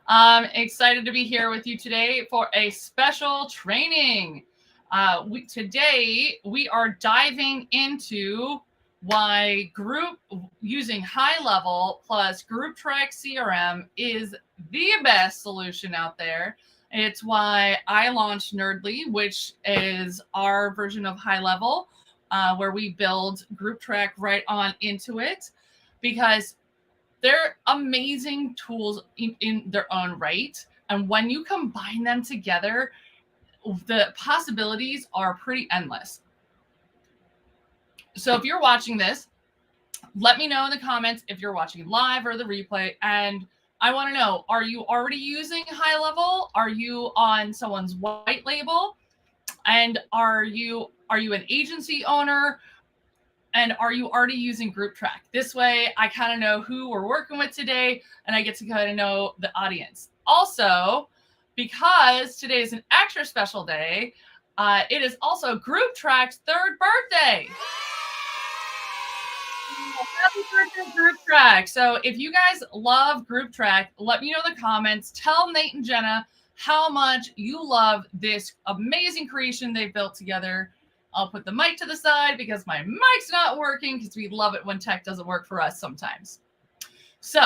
I'm excited to be here with you today for a special training. Today, we are diving into why using High Level plus GroupTrack CRM is the best solution out there. It's why I launched Nerdly, which is our version of High Level, where we build GroupTrack right on into it, because they're amazing tools in their own right. And when you combine them together, the possibilities are pretty endless. So if you're watching this, let me know in the comments if you're watching live or the replay. And I want to know, are you already using High Level? Are you on someone's white label? And are you an agency owner? And are you already using GroupTrack? This way, I kind of know who we're working with today, and I get to kind of know the audience. Also, because today is an extra special day, it is also GroupTrack's 3rd birthday. Happy birthday, GroupTrack. So if you guys love GroupTrack, let me know in the comments. Tell Nate and Jenna how much you love this amazing creation they've built together. I'll put the mic to the side because my mic's not working, because we love it when tech doesn't work for us sometimes. So,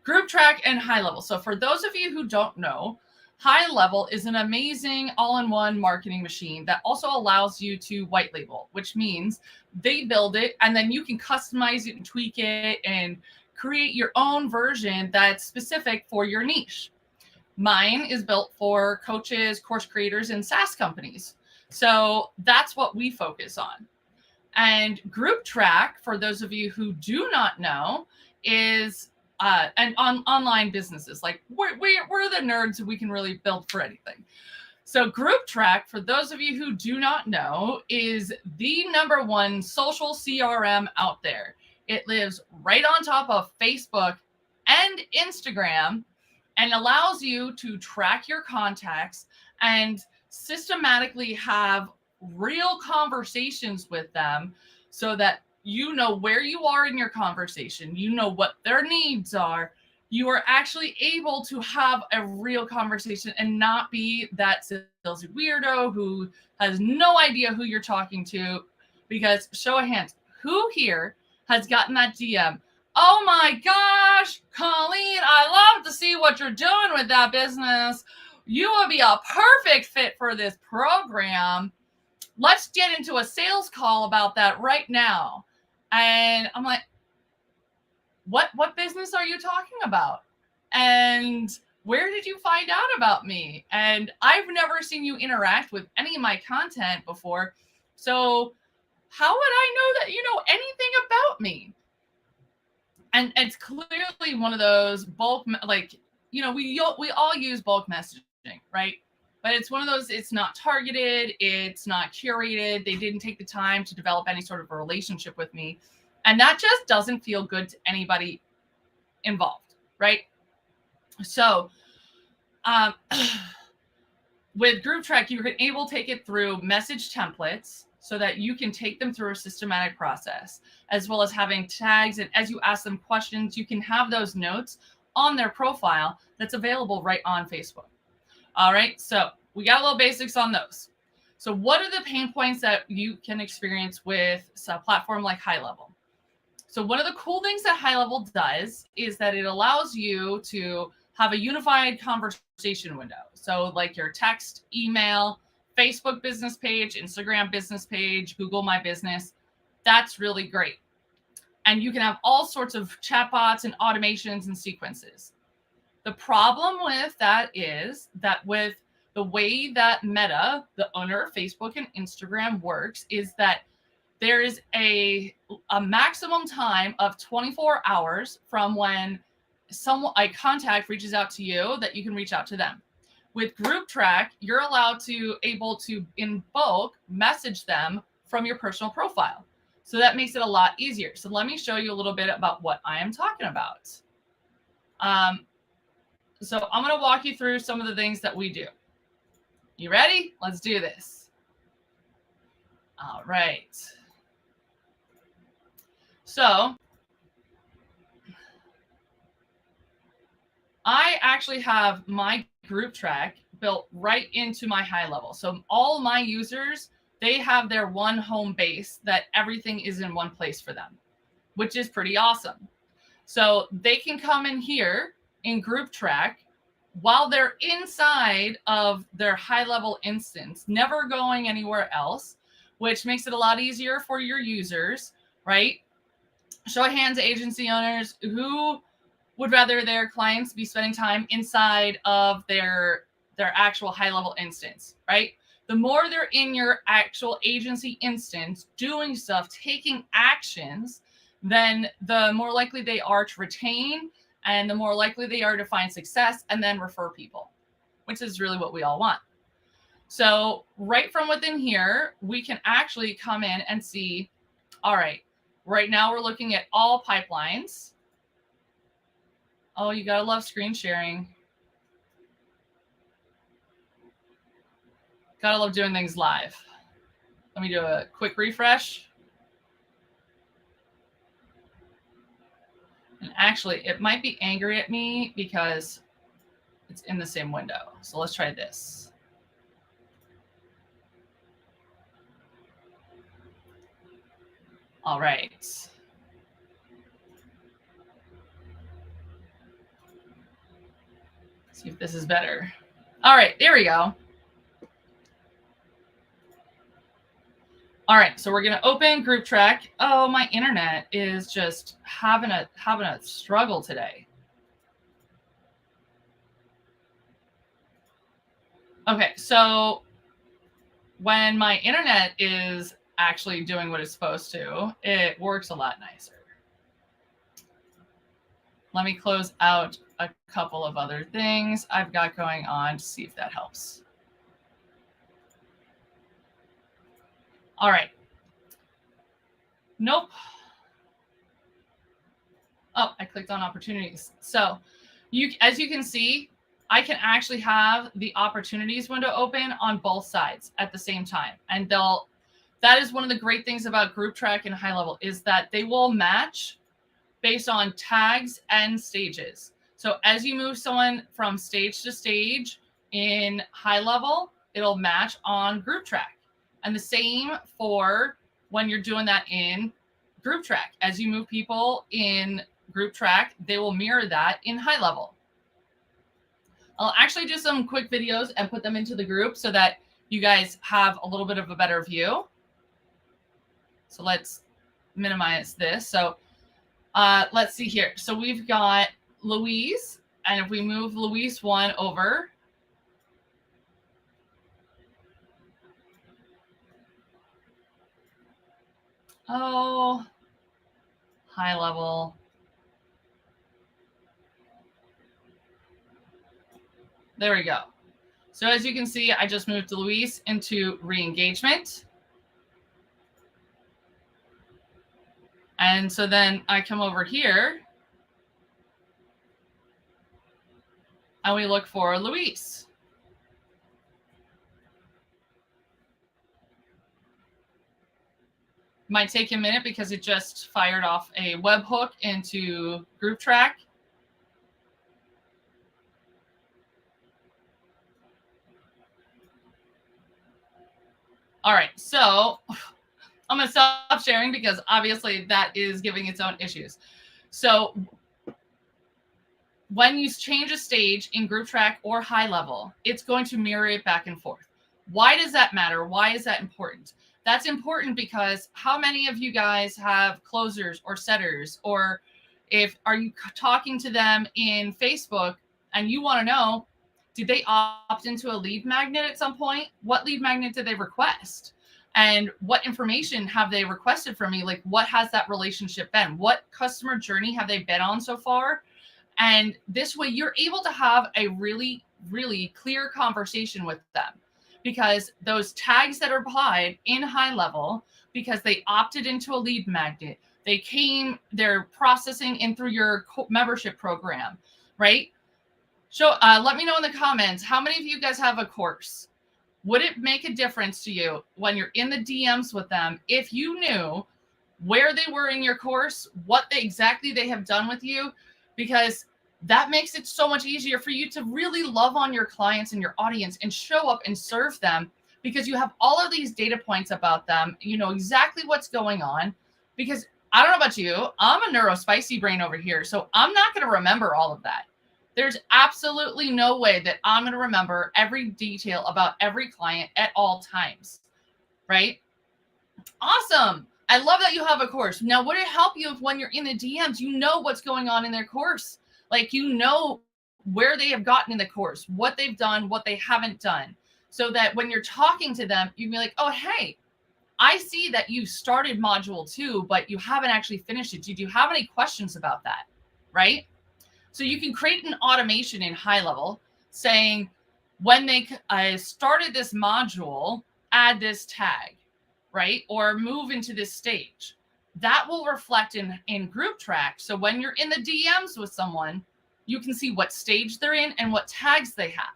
GroupTrack and High Level. So for those of you who don't know, High Level is an amazing all-in-one marketing machine that also allows you to white label, which means they build it and then you can customize it and tweak it and create your own version that's specific for your niche. Mine is built for coaches, course creators, and SaaS companies. So that's what we focus on. And GroupTrack, for those of you who do not know, is online businesses. Like we're the nerds who we can really build for anything. So GroupTrack, for those of you who do not know, is the #1 social CRM out there. It lives right on top of Facebook and Instagram, and allows you to track your contacts and systematically have real conversations with them, so that you know where you are in your conversation, you know what their needs are. You are actually able to have a real conversation and not be that salesy weirdo who has no idea who you're talking to. Because show of hands, who here has gotten that DM? Oh my gosh, Colleen, I love to see what you're doing with that business. You will be a perfect fit for this program. Let's get into a sales call about that right now. And I'm like, what business are you talking about? And where did you find out about me? And I've never seen you interact with any of my content before. So how would I know that you know anything about me? And it's clearly one of those bulk, like, you know, we all use bulk messaging, right? But it's one of those, it's not targeted, it's not curated. They didn't take the time to develop any sort of a relationship with me. And that just doesn't feel good to anybody involved, right? So with GroupTrack, you're able to take it through message templates so that you can take them through a systematic process, as well as having tags. And as you ask them questions, you can have those notes on their profile that's available right on Facebook. All right, so we got a little basics on those. So what are the pain points that you can experience with a platform like High Level? So one of the cool things that High Level does is that it allows you to have a unified conversation window. So like your text, email, Facebook business page, Instagram business page, Google My Business. That's really great. And you can have all sorts of chatbots and automations and sequences. The problem with that is that with the way that Meta, the owner of Facebook and Instagram, works, is that there is a maximum time of 24 hours from when a contact reaches out to you that you can reach out to them. With GroupTrack, you're able to in bulk message them from your personal profile. So that makes it a lot easier. So let me show you a little bit about what I am talking about. So I'm going to walk you through some of the things that we do. You ready? Let's do this. All right. So I actually have my group track built right into my high level. So all my users, they have their one home base that everything is in one place for them, which is pretty awesome. So they can come in here in group track while they're inside of their high level instance, never going anywhere else, which makes it a lot easier for your users, right? Show of hands, agency owners, who would rather their clients be spending time inside of their actual high level instance, right? The more they're in your actual agency instance doing stuff, taking actions, then the more likely they are to retain, and the more likely they are to find success and then refer people, which is really what we all want. So right from within here, we can actually come in and see, all right, right now we're looking at all pipelines. Oh, you gotta love screen sharing. Gotta love doing things live. Let me do a quick refresh. And actually, it might be angry at me because it's in the same window. So let's try this. All right. See if this is better. All right, there we go. All right, so we're gonna open group track. Oh, my internet is just having a struggle today. Okay, so when my internet is actually doing what it's supposed to, it works a lot nicer. Let me close out a couple of other things I've got going on to see if that helps. All right. Nope. Oh, I clicked on opportunities. So as you can see, I can actually have the opportunities window open on both sides at the same time. And that is one of the great things about group track and high level is that they will match based on tags and stages. So as you move someone from stage to stage in high level, it'll match on group track. And the same for when you're doing that in group track. As you move people in group track, they will mirror that in high level. I'll actually do some quick videos and put them into the group so that you guys have a little bit of a better view. So let's minimize this. So let's see here. So we've got Louise, and if we move Louise 1 over, oh, high level. There we go. So as you can see, I just moved Louise into re-engagement. And so then I come over here and we look for Louise. Might take a minute because it just fired off a webhook into group track. All right, so I'm going to stop sharing because obviously that is giving its own issues. So when you change a stage in group track or high level, it's going to mirror it back and forth. Why does that matter? Why is that important? That's important because how many of you guys have closers or setters, or are you talking to them in Facebook and you want to know, did they opt into a lead magnet at some point? What lead magnet did they request? And what information have they requested from me? Like, what has that relationship been? What customer journey have they been on so far? And this way you're able to have a really, really clear conversation with them, because those tags that are applied in high level, because they opted into a lead magnet, they're processing in through your membership program, right? So let me know in the comments, how many of you guys have a course? Would it make a difference to you when you're in the DMs with them if you knew where they were in your course, what exactly they have done with you? Because That makes it so much easier for you to really love on your clients and your audience and show up and serve them, because you have all of these data points about them. You know exactly what's going on. Because I don't know about you, I'm a neurospicy brain over here, so I'm not going to remember all of that. There's absolutely no way that I'm going to remember every detail about every client at all times, right? Awesome. I love that you have a course. Now, would it help you if when you're in the DMs, you know what's going on in their course? Like, you know where they have gotten in the course, what they've done, what they haven't done, so that when you're talking to them, you can be like, oh, hey, I see that you started module 2, but you haven't actually finished it. Did you have any questions about that? Right? So you can create an automation in High Level saying, when they started this module, add this tag, right? Or move into this stage. That will reflect in GroupTrack. So when you're in the DMs with someone, you can see what stage they're in and what tags they have,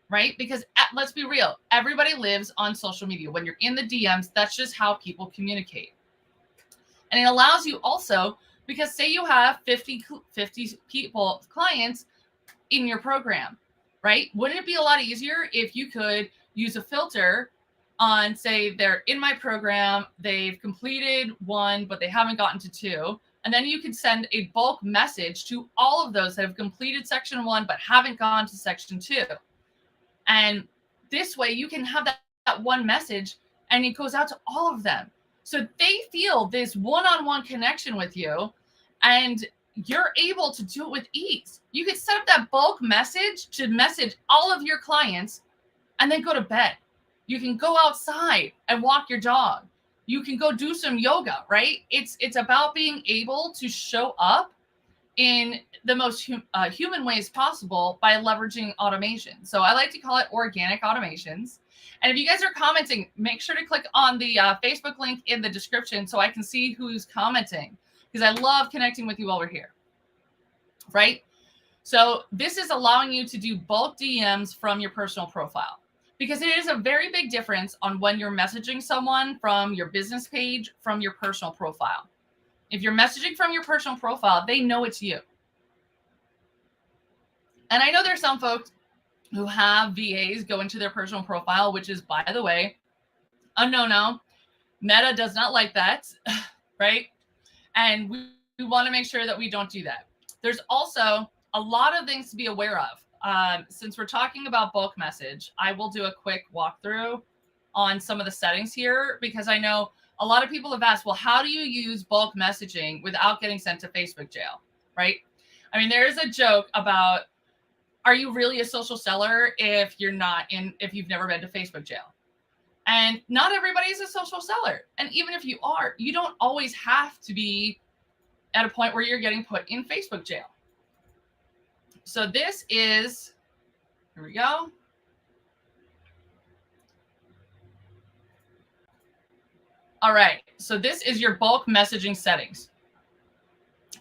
right? Because let's be real, everybody lives on social media. When you're in the DMs, that's just how people communicate. And it allows you also, because say you have 50 people, clients in your program, right? Wouldn't it be a lot easier if you could use a filter on, say, they're in my program, they've completed 1, but they haven't gotten to 2. And then you could send a bulk message to all of those that have completed section 1, but haven't gone to section 2. And this way you can have that one message and it goes out to all of them. So they feel this one-on-one connection with you, and you're able to do it with ease. You could set up that bulk message to message all of your clients and then go to bed. You can go outside and walk your dog. You can go do some yoga, right? It's about being able to show up in the most human ways possible by leveraging automation. So I like to call it organic automations. And if you guys are commenting, make sure to click on the Facebook link in the description so I can see who's commenting, because I love connecting with you while we're here, right? So this is allowing you to do bulk DMs from your personal profile, because it is a very big difference on when you're messaging someone from your business page, from your personal profile. If you're messaging from your personal profile, they know it's you. And I know there's some folks who have VAs go into their personal profile, which is, by the way, a no-no. Meta does not like that, right? And we want to make sure that we don't do that. There's also a lot of things to be aware of. Since we're talking about bulk message, I will do a quick walkthrough on some of the settings here, because I know a lot of people have asked, well, how do you use bulk messaging without getting sent to Facebook jail, right? I mean, there is a joke about, are you really a social seller if you've never been to Facebook jail? And not everybody is a social seller. And even if you are, you don't always have to be at a point where you're getting put in Facebook jail. So this is, here we go. All right, so this is your bulk messaging settings.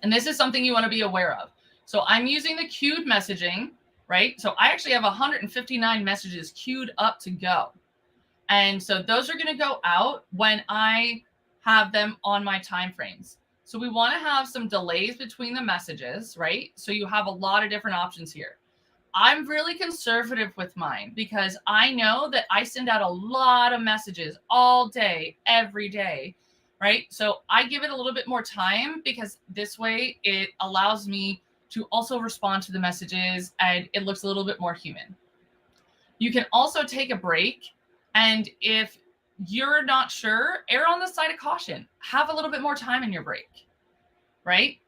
And this is something you want to be aware of. So I'm using the queued messaging, right? So I actually have 159 messages queued up to go. And so those are going to go out when I have them on my time frames. So we want to have some delays between the messages, right? So you have a lot of different options here. I'm really conservative with mine because I know that I send out a lot of messages all day, every day, right? So I give it a little bit more time, because this way it allows me to also respond to the messages and it looks a little bit more human. You can also take a break. And if you're not sure, err on the side of caution. Have a little bit more time in your break, right?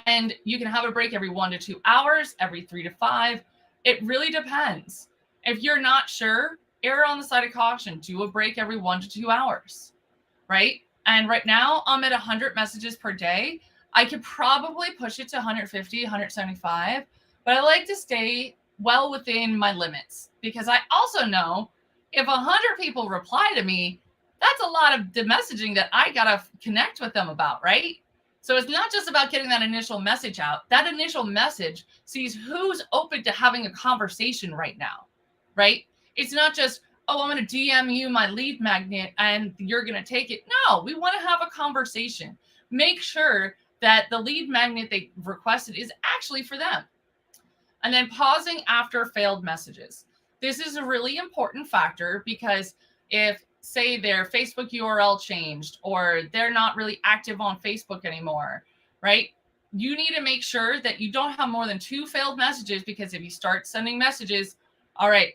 And you can have a break every 1 to 2 hours, every 3 to 5. It really depends. If you're not sure, err on the side of caution. Do a break every 1 to 2 hours, right? And right now I'm at 100 messages per day. I could probably push it to 150, 175, but I like to stay well within my limits, because I also know if 100 people reply to me, that's a lot of the messaging that I got to connect with them about, right? So it's not just about getting that initial message out. That initial message sees who's open to having a conversation right now, right? It's not just, oh, I'm going to DM you my lead magnet and you're going to take it. No, we want to have a conversation. Make sure that the lead magnet they requested is actually for them. And then pausing after failed messages. This is a really important factor because if, say, their Facebook URL changed or they're not really active on Facebook anymore, right? You need to make sure that you don't have more than 2 failed messages, because if you start sending messages, all right,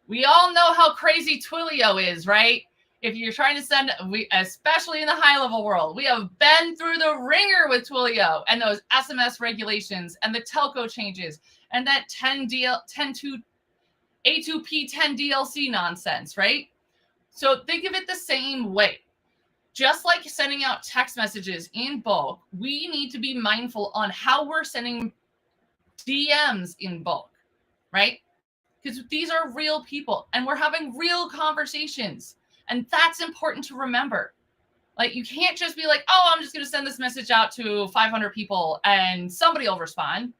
we all know how crazy Twilio is, right? If you're trying to send, especially in the high level world, we have been through the ringer with Twilio and those SMS regulations and the telco changes and that 10 A2P 10 DLC nonsense, right? So think of it the same way. Just like sending out text messages in bulk, we need to be mindful on how we're sending DMs in bulk, right? Because these are real people and we're having real conversations. And that's important to remember. Like, you can't just be like, oh, I'm just going to send this message out to 500 people and somebody will respond.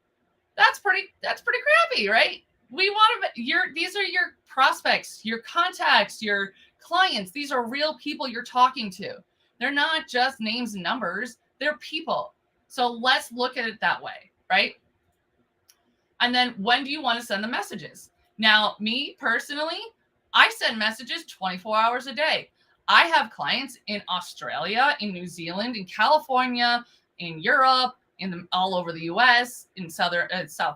That's pretty crappy, right? We want to, these are your prospects, your contacts, your clients. These are real people you're talking to. They're not just names and numbers. They're people. So let's look at it that way, right? And then when do you want to send the messages? Now, me personally, I send messages 24 hours a day. I have clients in Australia, in New Zealand, in California, in Europe, all over the US, in South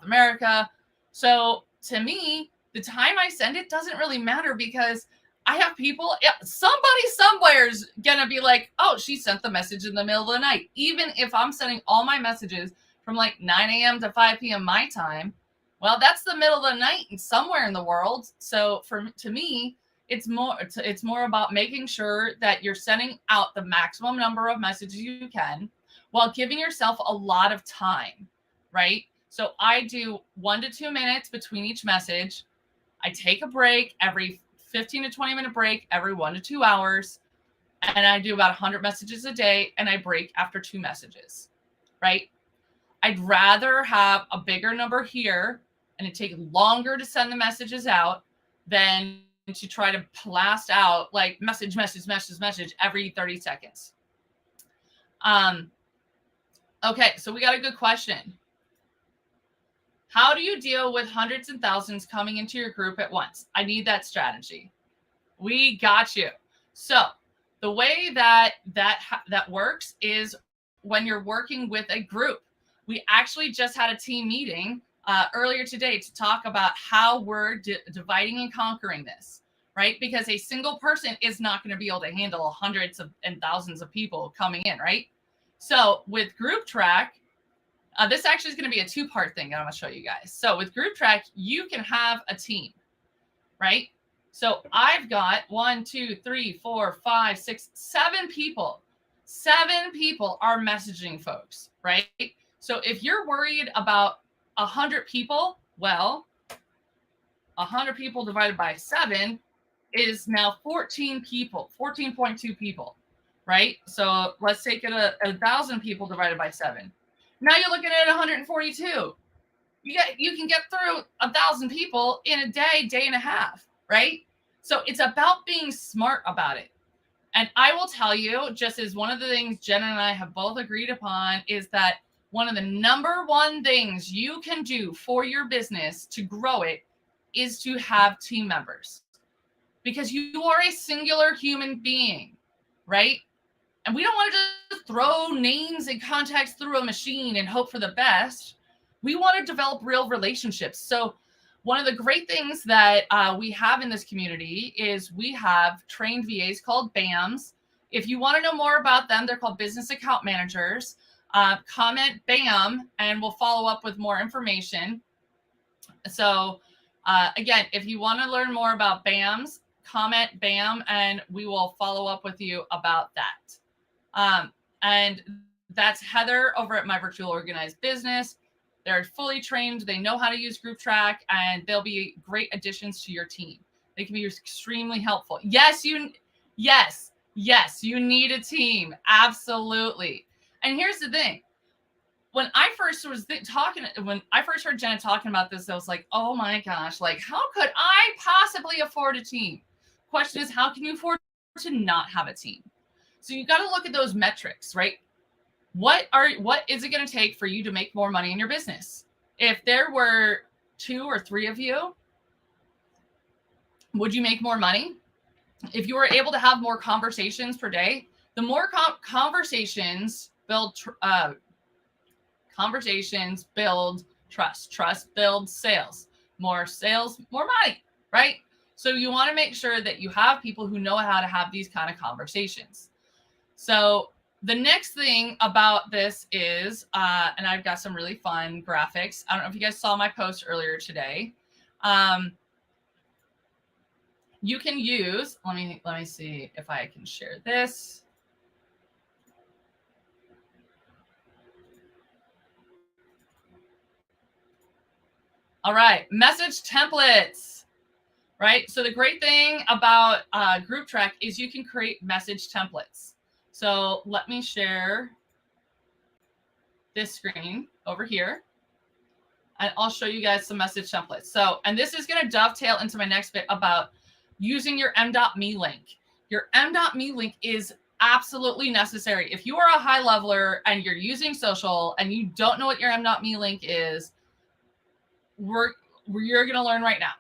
America. So to me, the time I send it doesn't really matter, because I have people, somebody somewhere's gonna be like, oh, she sent the message in the middle of the night. Even if I'm sending all my messages from like 9 a.m. to 5 p.m. my time, well, that's the middle of the night and somewhere in the world. So to me, it's more about making sure that you're sending out the maximum number of messages you can while giving yourself a lot of time, right? So I do 1 to 2 minutes between each message. I take a break every 15 to 20 minute break every 1 to 2 hours. And I do about 100 messages a day, and I break after 2 messages, right? I'd rather have a bigger number here and it take longer to send the messages out than to try to blast out like message every 30 seconds. Okay, so we got a good question. How do you deal with hundreds and thousands coming into your group at once? I need that strategy. We got you. So the way that works is when you're working with a group. We actually just had a team meeting earlier today to talk about how we're dividing and conquering this, right? Because a single person is not going to be able to handle hundreds and thousands of people coming in, right? So with GroupTrack, this actually is going to be a 2-part thing that I'm going to show you guys. So with GroupTrack, you can have a team, right? So I've got 1, 2, 3, 4, 5, 6, 7 people. 7 people are messaging folks, right? So if you're worried about 100 people, well, 100 people divided by 7 is now 14 people, 14.2 people, right? So let's take it 1,000 people divided by 7. Now you're looking at 142. You can get through 1,000 people in a day and a half, right? So it's about being smart about it. And I will tell you, just as one of the things Jen and I have both agreed upon, is that one of the number one things you can do for your business to grow it is to have team members, because you are a singular human being, right? And we don't want to just throw names and contacts through a machine and hope for the best. We want to develop real relationships. So one of the great things that we have in this community is we have trained VAs called BAMs. If you want to know more about them, they're called business account managers. Comment BAM and we'll follow up with more information. So again, if you want to learn more about BAMs, comment BAM and we will follow up with you about that. And that's Heather over at My Virtual Organized Business. They're fully trained. They know how to use GroupTrack, and they'll be great additions to your team. They can be extremely helpful. Yes, you need a team. Absolutely. And here's the thing. When I first heard Jenna talking about this, I was like, oh my gosh, like, how could I possibly afford a team? Question is, how can you afford to not have a team? So you got to look at those metrics, right? what is it going to take for you to make more money in your business? If there were 2 or 3 of you, would you make more money? If you were able to have more conversations per day, the more conversations build trust. Trust builds sales. More sales, more money, right? So you want to make sure that you have people who know how to have these kind of conversations. So the next thing about this is, and I've got some really fun graphics. I don't know if you guys saw my post earlier today. You can use, let me see if I can share this. All right, message templates, right? So the great thing about GroupTrack is you can create message templates. So let me share this screen over here, and I'll show you guys some message templates. So, and this is going to dovetail into my next bit about using your m.me link. Your m.me link is absolutely necessary. If you are a high leveler and you're using social and you don't know what your m.me link is, you're going to learn right now.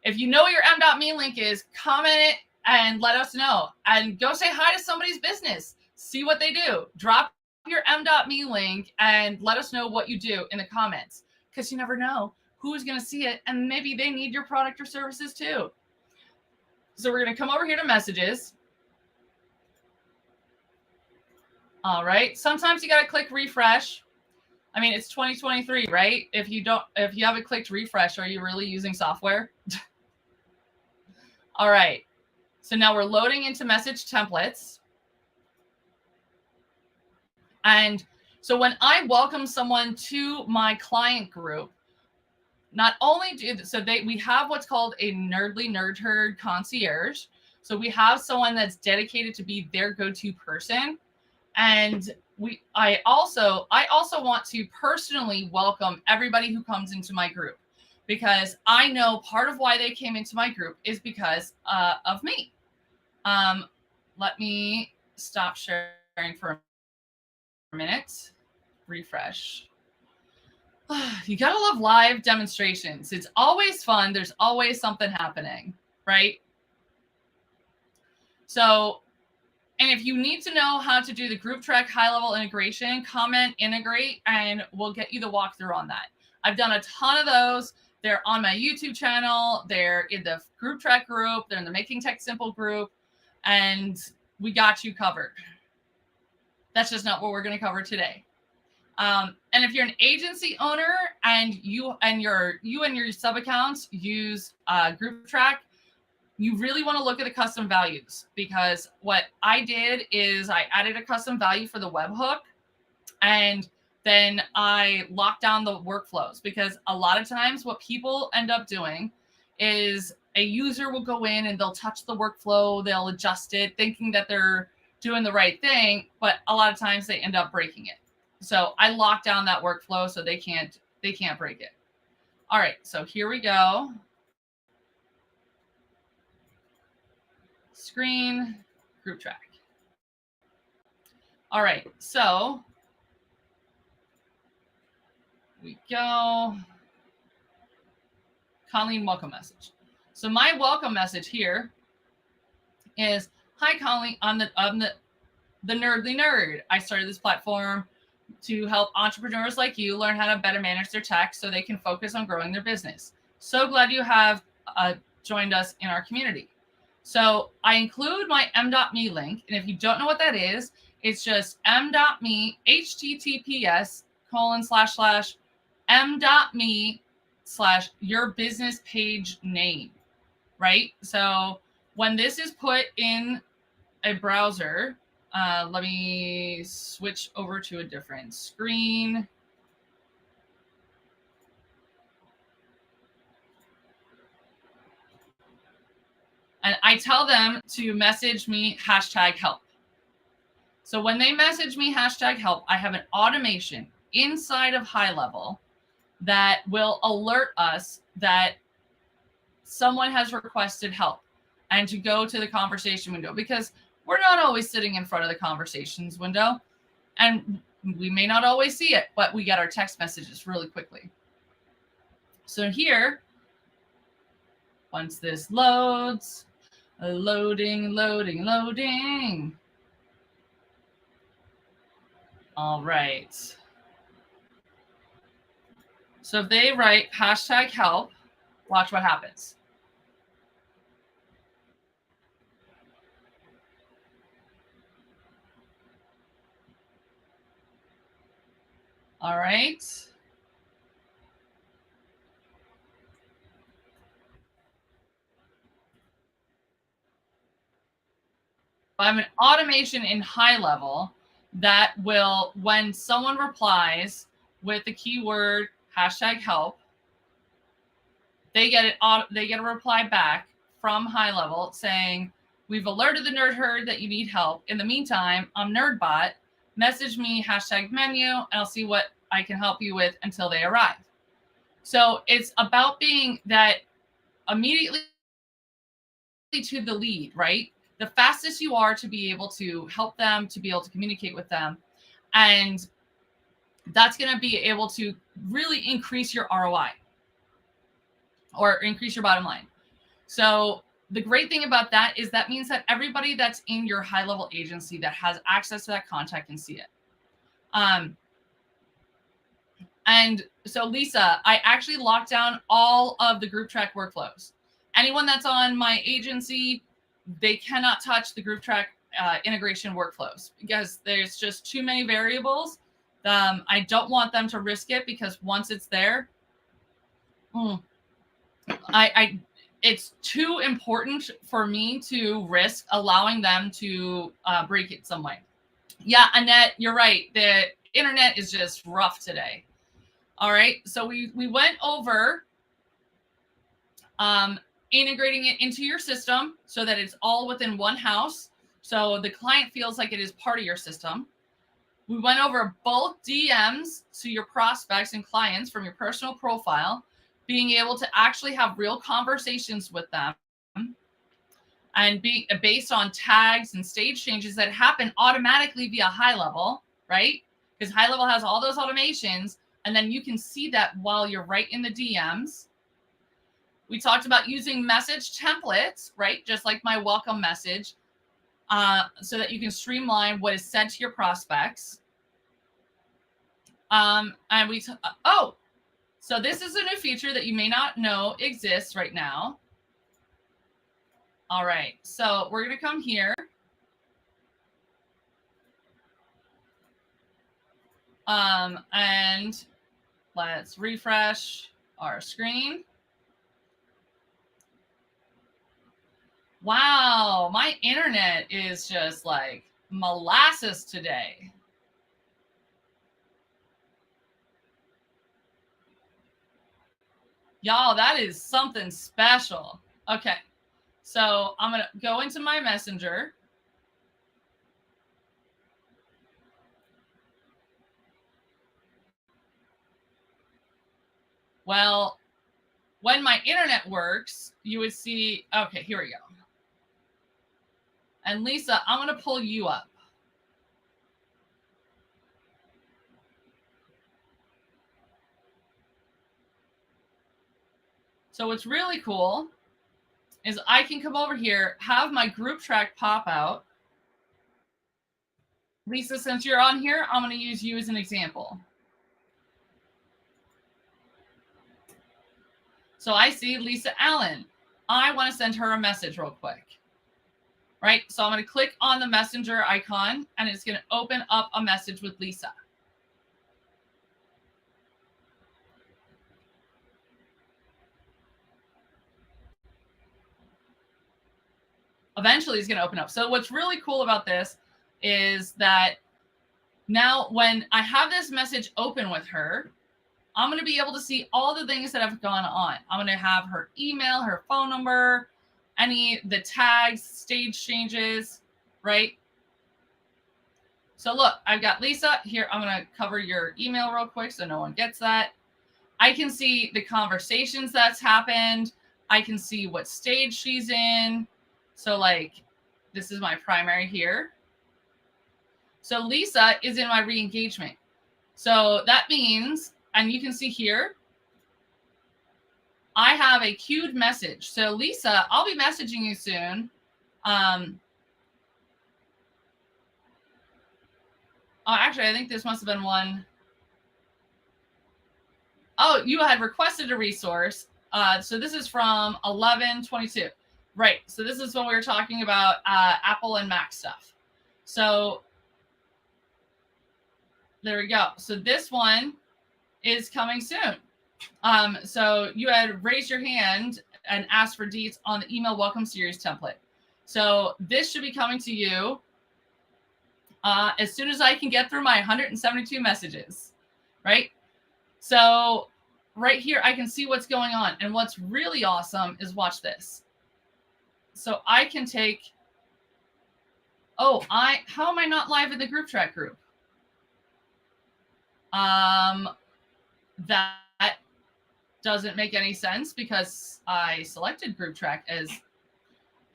If you know what your m.me link is, comment it and let us know. And go say hi to somebody's business. See what they do. Drop your m.me link and let us know what you do in the comments, because you never know who's going to see it and maybe they need your product or services too. So we're going to come over here to messages. All right. Sometimes you got to click refresh. I mean, it's 2023, right? If you haven't clicked refresh, are you really using software? All right. So now we're loading into message templates. And so when I welcome someone to my client group, not only we have what's called a Nerdly Nerd Herd concierge. So we have someone that's dedicated to be their go-to person. And I also want to personally welcome everybody who comes into my group, because I know part of why they came into my group is because of me. Let me stop sharing for a minute. Refresh. You gotta love live demonstrations. It's always fun. There's always something happening, right? So, and if you need to know how to do the GroupTrack high-level integration, comment integrate, and we'll get you the walkthrough on that. I've done a ton of those. They're on my YouTube channel. They're in the GroupTrack group. They're in the Making Tech Simple group, and we got you covered. That's just not what we're going to cover today. And if you're an agency owner and you and your sub accounts use GroupTrack, you really want to look at the custom values, because what I did is I added a custom value for the webhook, and then I locked down the workflows, because a lot of times what people end up doing is a user will go in and they'll touch the workflow, they'll adjust it thinking that they're doing the right thing, but a lot of times they end up breaking it. So I locked down that workflow so they can't break it. All right, so here we go. Screen, GroupTrack. All right, so we go. Colleen, welcome message. So my welcome message here is, hi Colleen, I'm the Nerdly Nerd. I started this platform to help entrepreneurs like you learn how to better manage their tech so they can focus on growing their business. So glad you have joined us in our community. So I include my m.me link. And if you don't know what that is, it's just m.me, https://m.me/your business page name, right? So when this is put in a browser, let me switch over to a different screen. And I tell them to message me #help. So when they message me #help, I have an automation inside of High Level that will alert us that someone has requested help and to go to the conversation window, because we're not always sitting in front of the conversations window. And We may not always see it, but we get our text messages really quickly. So here, once this loads, loading. All right. So if they write #help, watch what happens. All right. I have an automation in High Level that will, when someone replies with the keyword #help, they get a reply back from High Level saying, "We've alerted the nerd herd that you need help. In the meantime, I'm NerdBot. Message me #menu, and I'll see what I can help you with until they arrive." So it's about being that immediately to the lead, right? The fastest you are to be able to help them, to be able to communicate with them. And that's going to be able to really increase your ROI or increase your bottom line. So the great thing about that is that means that everybody that's in your High Level agency that has access to that contact can see it. And so Lisa, I actually locked down all of the GroupTrack workflows. Anyone that's on my agency, they cannot touch the GroupTrack integration workflows because there's just too many variables. I don't want them to risk it because once it's there, it's too important for me to risk allowing them to break it some way. Yeah, Annette, you're right. The internet is just rough today. All right, so we went over integrating it into your system so that it's all within one house, so the client feels like it is part of your system. We went over bulk DMs to your prospects and clients from your personal profile, being able to actually have real conversations with them and be based on tags and stage changes that happen automatically via High Level, right? Because High Level has all those automations, and then you can see that while you're right in the DMs. We talked about using message templates, right? Just like my welcome message, so that you can streamline what is sent to your prospects. And so this is a new feature that you may not know exists right now. All right, so we're going to come here. And let's refresh our screen. Wow, my internet is just like molasses today. Y'all, that is something special. Okay, so I'm going to go into my messenger. Well, when my internet works, you would see, okay, here we go. And Lisa, I'm going to pull you up. So what's really cool is I can come over here, have my GroupTrack pop out. Lisa, since you're on here, I'm going to use you as an example. So I see Lisa Allen. I want to send her a message real quick. Right? So I'm going to click on the messenger icon, and it's going to open up a message with Lisa. Eventually, it's going to open up. So what's really cool about this is that now when I have this message open with her, I'm going to be able to see all the things that have gone on. I'm going to have her email, her phone number, the tags, stage changes, right? So look, I've got Lisa here. I'm going to cover your email real quick so no one gets that. I can see the conversations that's happened. I can see what stage she's in. So like, this is my primary here. So Lisa is in my re-engagement. So that means, and you can see here, I have a queued message. So Lisa, I'll be messaging you soon. Actually, I think this must have been one. Oh, you had requested a resource. So this is from 11/22. Right. So this is when we were talking about Apple and Mac stuff. So there we go. So this one is coming soon. So you had raised your hand and asked for deets on the email welcome series template. So this should be coming to you as soon as I can get through my 172 messages, right? So right here, I can see what's going on. And what's really awesome is watch this. So I can take, how am I not live in the GroupTrack group? That doesn't make any sense because I selected GroupTrack as,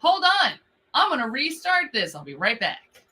hold on, I'm going to restart this. I'll be right back.